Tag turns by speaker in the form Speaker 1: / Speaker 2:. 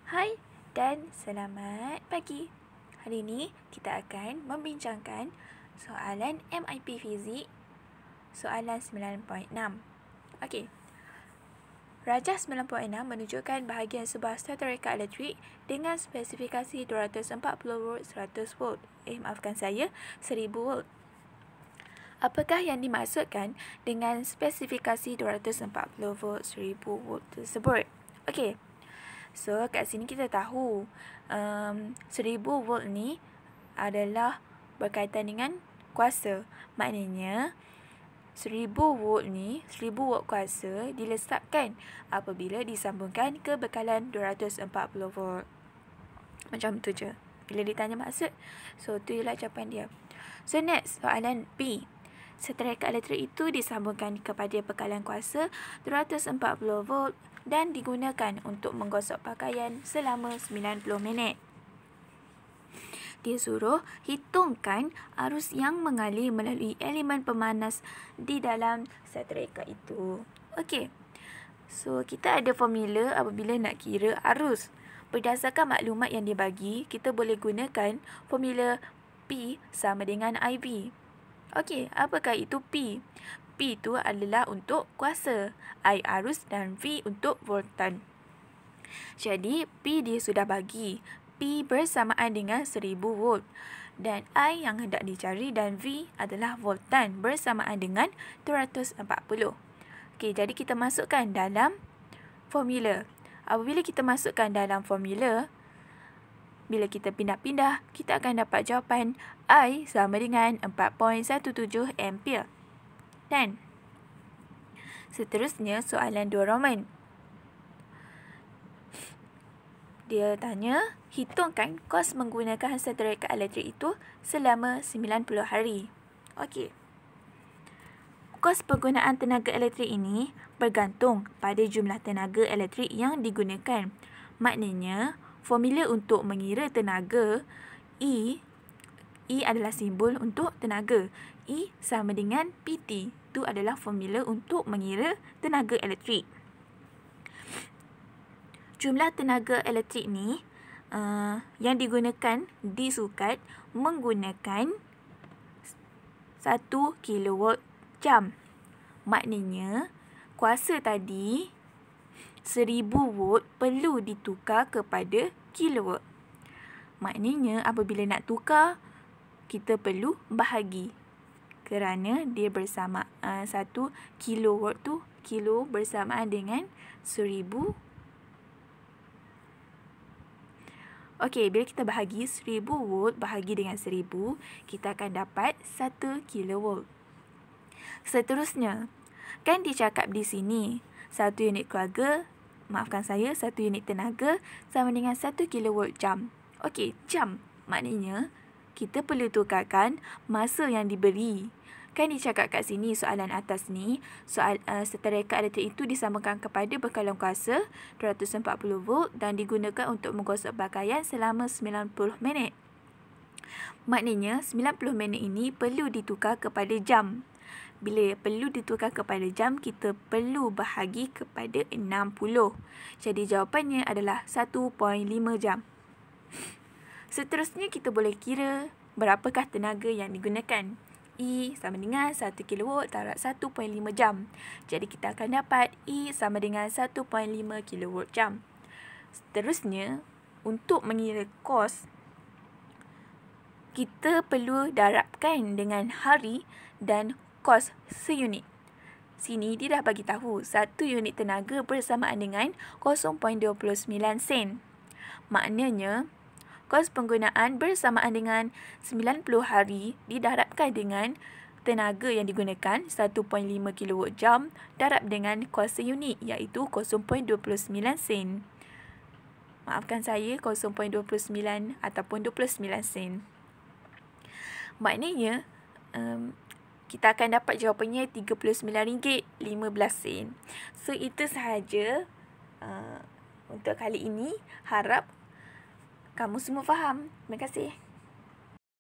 Speaker 1: Hai dan selamat pagi. Hari ini kita akan membincangkan soalan MIP Fizik soalan 9.6. Okey. Rajah 9.6 menunjukkan bahagian sebuah seterika elektrik dengan spesifikasi 240 volt 100 volt. Maafkan saya, 1000 volt. Apakah yang dimaksudkan dengan spesifikasi 240 volt 1000 volt tersebut? Okey. So, kat sini kita tahu 1000 volt ni adalah berkaitan dengan kuasa. Maknanya 1000 volt ni, 1000 volt kuasa dilesatkan apabila disambungkan ke bekalan 240 volt. Macam tu je. Bila ditanya maksud, so tu ialah jawapan dia. So next, soalan B. Seterika elektrik itu disambungkan kepada bekalan kuasa 240 volt dan digunakan untuk menggosok pakaian selama 90 minit. Dia suruh hitungkan arus yang mengalir melalui elemen pemanas di dalam seterika itu. Okey. So, kita ada formula apabila nak kira arus. Berdasarkan maklumat yang dibagi, kita boleh gunakan formula P sama dengan IB. Okey, apakah itu P? P itu adalah untuk kuasa, I arus dan V untuk voltan. Jadi, P dia sudah bagi. P bersamaan dengan 1000 volt. Dan I yang hendak dicari dan V adalah voltan bersamaan dengan 240. Okey, jadi kita masukkan dalam formula. Apabila kita masukkan dalam formula, bila kita pindah-pindah, kita akan dapat jawapan I sama dengan 4.17 ampere. Dan seterusnya soalan 2 Roman. Dia tanya, hitungkan kos menggunakan seterika elektrik itu selama 90 hari. Okey. Kos penggunaan tenaga elektrik ini bergantung pada jumlah tenaga elektrik yang digunakan. Maknanya, formula untuk mengira tenaga E adalah simbol untuk tenaga. E sama dengan PT. Itu adalah formula untuk mengira tenaga elektrik. Jumlah tenaga elektrik ni yang digunakan di sukat menggunakan 1 kilowatt jam. Maknanya, kuasa tadi 1000 volt perlu ditukar kepada kilowatt. Maknanya, apabila nak tukar, kita perlu bahagi. Kerana dia bersama 1 kilowatt tu, kilo bersamaan dengan 1000. Okey, bila kita bahagi 1000 volt bahagi dengan 1000, kita akan dapat 1 kilowatt. Seterusnya, kan dicakap di sini, 1 unit keluarga, maafkan saya, 1 unit tenaga sama dengan 1 kilowatt jam. Okey, jam. Maknanya, kita perlu tukarkan masa yang diberi. Kan dicakap kat sini soalan atas ni, seterika elektrik itu disambungkan kepada bekalan kuasa 240 volt dan digunakan untuk menggosok pakaian selama 90 minit. Maknanya 90 minit ini perlu ditukar kepada jam. Bila perlu ditukar kepada jam, kita perlu bahagi kepada 60. Jadi jawapannya adalah 1.5 jam. Seterusnya kita boleh kira berapakah tenaga yang digunakan. E sama dengan 1 kilowatt darab 1.5 jam. Jadi kita akan dapat E sama dengan 1.5 kilowatt jam. Seterusnya, untuk mengira kos, kita perlu darabkan dengan hari dan kos seunit. Sini dia dah bagi tahu 1 unit tenaga bersamaan dengan 0.29 sen. Maknanya, kos penggunaan bersamaan dengan 90 hari didarabkan dengan tenaga yang digunakan 1.5 kilowatt jam darab dengan kos seunit iaitu 0.29 sen. Maafkan saya, 0.29 ataupun 29 sen. Maknanya, kita akan dapat jawapannya RM39.15. So, itu sahaja untuk kali ini. Harap kamu semua faham. Terima kasih.